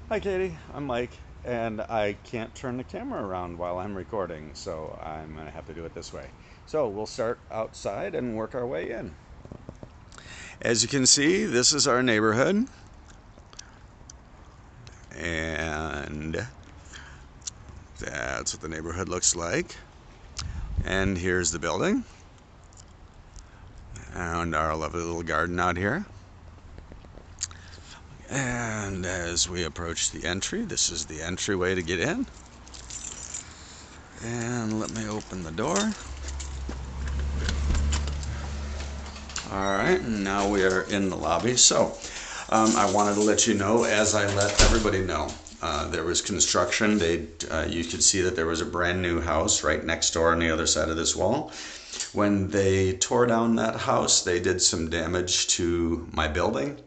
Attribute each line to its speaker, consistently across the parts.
Speaker 1: Hi Katie, I'm Mike, and I can't turn the camera around while I'm recording, so I'm going to have to do it this way. So we'll start outside and work our way in. As you can see, this is our neighborhood, and that's what the neighborhood looks like. And here's the building, and our lovely little garden out here. And as we approach the entry, this is the entryway to get in. And let me open the door. All right, and now we are in the lobby. So I wanted to let you know, as I let everybody know, there was construction. You could see that there was a brand new house right next door on the other side of this wall. When they tore down that house, they did some damage to my building.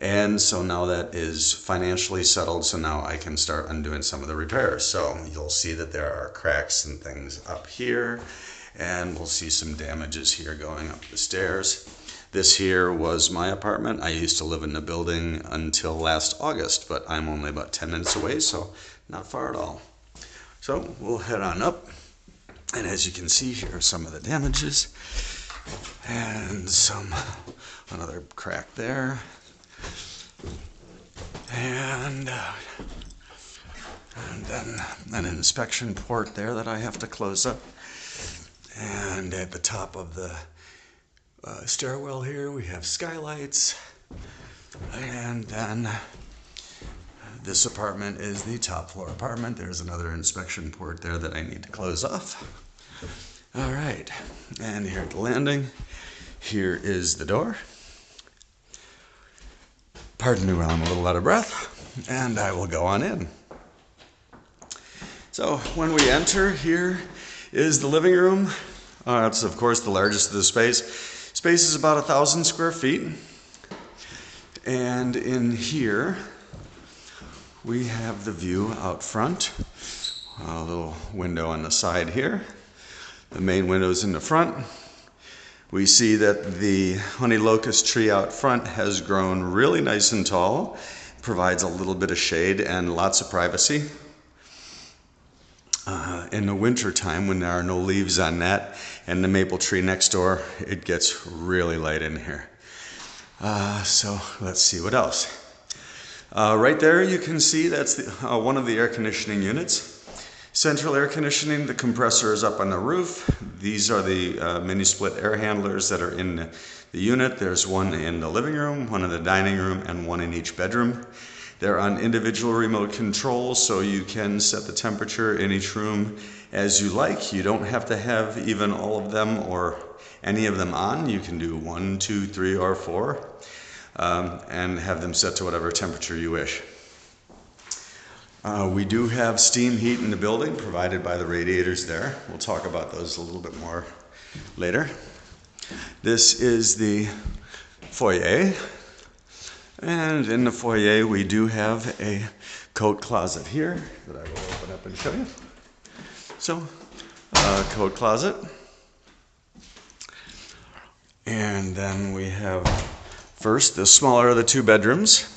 Speaker 1: And so now that is financially settled, so now I can start undoing some of the repairs. So you'll see that there are cracks and things up here, and we'll see some damages here going up the stairs. This here was my apartment. I used to live in the building until last August, but I'm only about 10 minutes away, so not far at all. So we'll head on up, and as you can see, here are some of the damages, and another crack there. And then an inspection port there that I have to close up. And at the top of the stairwell here, we have skylights. And then this apartment is the top floor apartment. There's another inspection port there that I need to close off. All right, and here at the landing, here is the door. Pardon me while I'm a little out of breath, and I will go on in. So when we enter, here is the living room. It's of course the largest of the space. Space is about 1,000 square feet. And in here, we have the view out front. A little window on the side here. The main window's in the front. We see that the honey locust tree out front has grown really nice and tall, provides a little bit of shade and lots of privacy. In the winter time, when there are no leaves on that and the maple tree next door, it gets really light in here. So let's see what else. Right there you can see that's one of the air conditioning units. Central air conditioning, the compressor is up on the roof. These are the mini split air handlers that are in the unit. There's one in the living room, one in the dining room, and one in each bedroom. They're on individual remote controls, so you can set the temperature in each room as you like. You don't have to have even all of them or any of them on. You can do 1, 2, 3, or 4, and have them set to whatever temperature you wish. We do have steam heat in the building provided by the radiators there. We'll talk about those a little bit more later. This is the foyer. And in the foyer we do have a coat closet here that I will open up and show you. So, coat closet. And then we have first the smaller of the two bedrooms.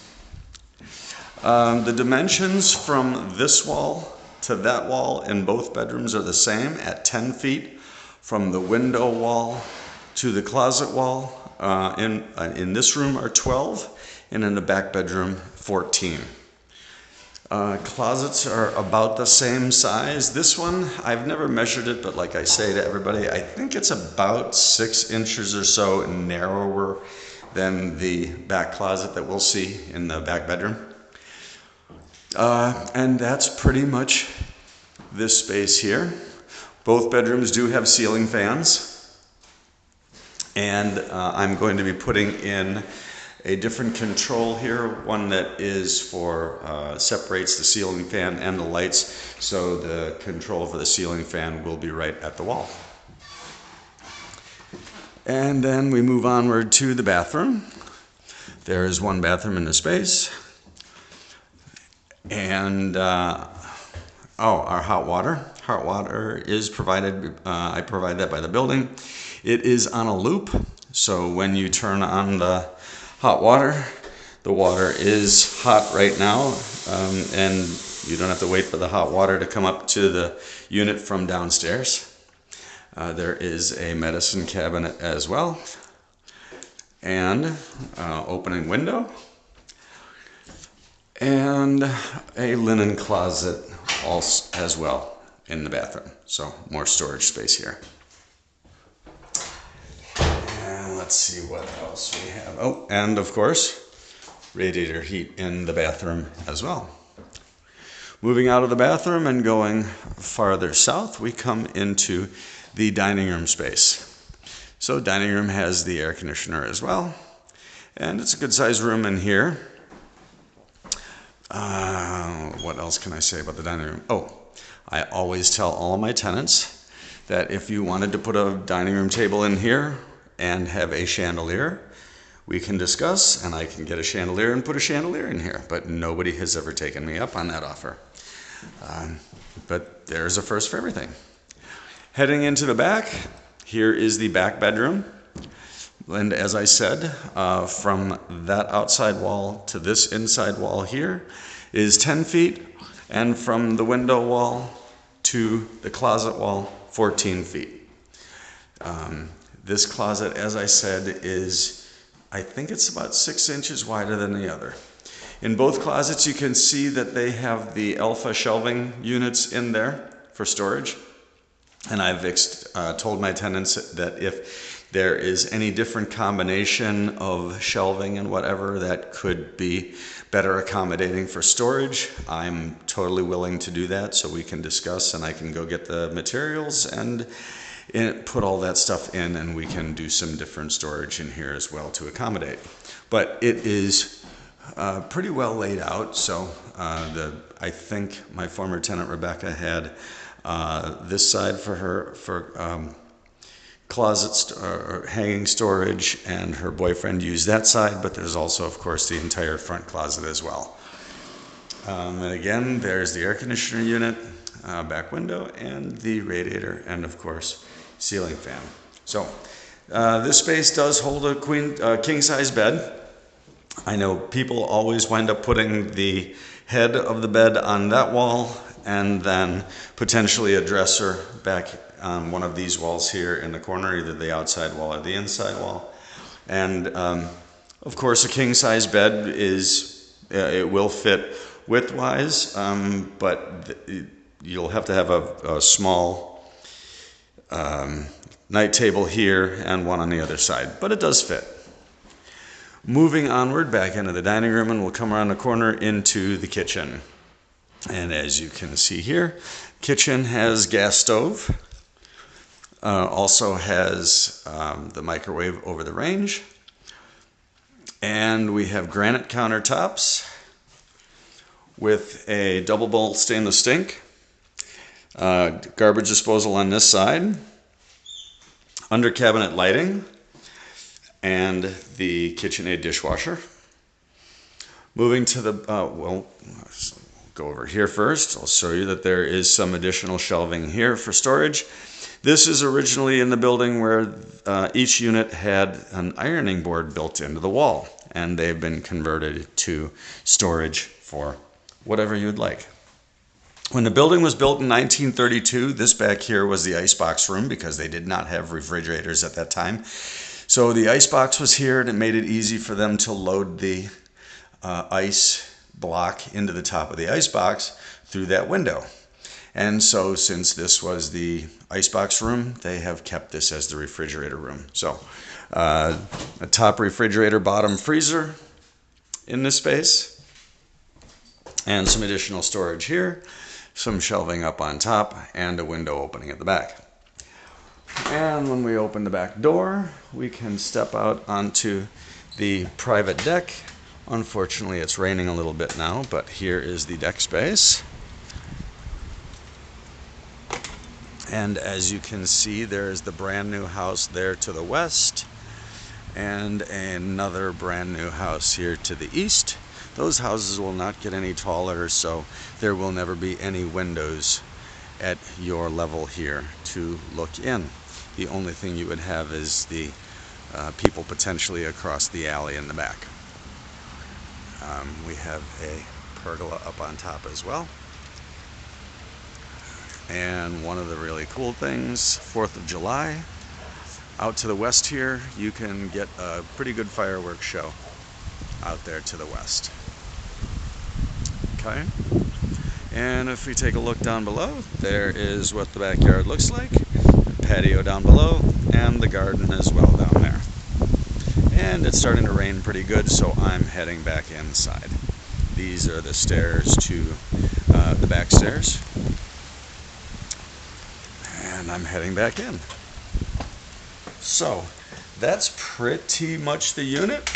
Speaker 1: The dimensions from this wall to that wall in both bedrooms are the same at 10 feet from the window wall to the closet wall. In this room are 12, and in the back bedroom 14. Closets are about the same size. This one, I've never measured it, but like I say to everybody, I think it's about 6 inches or so narrower than the back closet that we'll see in the back bedroom. And that's pretty much this space here. Both bedrooms do have ceiling fans. And I'm going to be putting in a different control here, one that is for separates the ceiling fan and the lights, so the control for the ceiling fan will be right at the wall. And then we move onward to the bathroom. There is one bathroom in the space. And our hot water. Hot water is provided, I provide that by the building. It is on a loop, so when you turn on the hot water, the water is hot right now, and you don't have to wait for the hot water to come up to the unit from downstairs. There is a medicine cabinet as well, and opening window, and a linen closet also as well in the bathroom. So more storage space here. And let's see what else we have. Oh, and of course, radiator heat in the bathroom as well. Moving out of the bathroom and going farther south, we come into the dining room space. So dining room has the air conditioner as well, and it's a good sized room in here. What else can I say about the dining room? Oh, I always tell all my tenants that if you wanted to put a dining room table in here and have a chandelier, we can discuss, and I can get a chandelier and put a chandelier in here, but nobody has ever taken me up on that offer. But there's a first for everything. Heading into the back, here is the back bedroom. And as I said, from that outside wall to this inside wall here is 10 feet, and from the window wall to the closet wall, 14 feet. This closet, as I said, is, I think it's about 6 inches wider than the other. In both closets, you can see that they have the alpha shelving units in there for storage. And I've told my tenants that if there is any different combination of shelving and whatever that could be better accommodating for storage, I'm totally willing to do that, so we can discuss and I can go get the materials and put all that stuff in, and we can do some different storage in here as well to accommodate. But it is pretty well laid out. So I think my former tenant Rebecca had this side for her closets or hanging storage, and her boyfriend used that side, but there's also, of course, the entire front closet as well. And again, there's the air conditioner unit, back window, and the radiator, and of course, ceiling fan. So this space does hold a king-size bed. I know people always wind up putting the head of the bed on that wall, and then potentially a dresser back on one of these walls here in the corner, either the outside wall or the inside wall. And of course, a king-size bed it will fit width-wise, but you'll have to have a small night table here and one on the other side, but it does fit. Moving onward back into the dining room, and we'll come around the corner into the kitchen. And as you can see here, kitchen has gas stove, also has the microwave over the range, and we have granite countertops with a double bowl stainless sink, garbage disposal on this side, under cabinet lighting, and the KitchenAid dishwasher. Moving to the, we'll go over here first. I'll show you that there is some additional shelving here for storage. This is originally in the building where each unit had an ironing board built into the wall, and they've been converted to storage for whatever you'd like. When the building was built in 1932, this back here was the icebox room because they did not have refrigerators at that time. So the icebox was here, and it made it easy for them to load the ice block into the top of the icebox through that window. And so since this was the icebox room, they have kept this as the refrigerator room. So a top refrigerator, bottom freezer in this space, and some additional storage here, some shelving up on top, and a window opening at the back. And when we open the back door, we can step out onto the private deck. Unfortunately, it's raining a little bit now, but here is the deck space. And as you can see, there's the brand new house there to the west, and another brand new house here to the east. Those houses will not get any taller, so there will never be any windows at your level here to look in. The only thing you would have is the people potentially across the alley in the back. We have a pergola up on top as well. And one of the really cool things, 4th of July, out to the west here, you can get a pretty good fireworks show out there to the west. Okay. And if we take a look down below, there is what the backyard looks like. Patio down below, and the garden as well down there. And it's starting to rain pretty good, so I'm heading back inside. These are the stairs to the back stairs. And I'm heading back in. So that's pretty much the unit.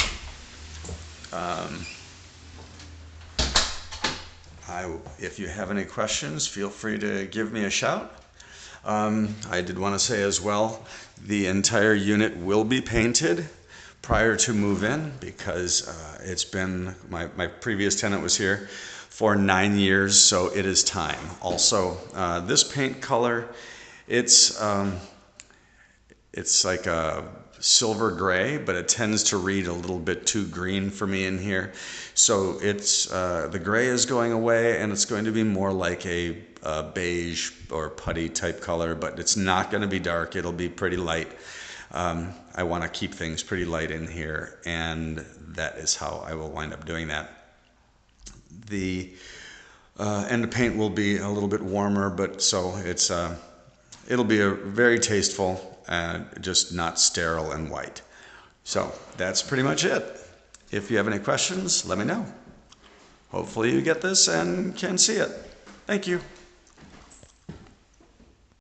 Speaker 1: If you have any questions, feel free to give me a shout. I did want to say as well, the entire unit will be painted prior to move-in because it's been, my previous tenant was here for 9 years, so it is time. Also, this paint color, it's like a silver gray, but it tends to read a little bit too green for me in here. So it's the gray is going away, and it's going to be more like a beige or putty type color, but it's not going to be dark. It'll be pretty light. I want to keep things pretty light in here, and that is how I will wind up doing that. The end of paint will be a little bit warmer, but so it's it'll be a very tasteful, just not sterile and white. So that's pretty much it. If you have any questions, let me know. Hopefully you get this and can see it. Thank you.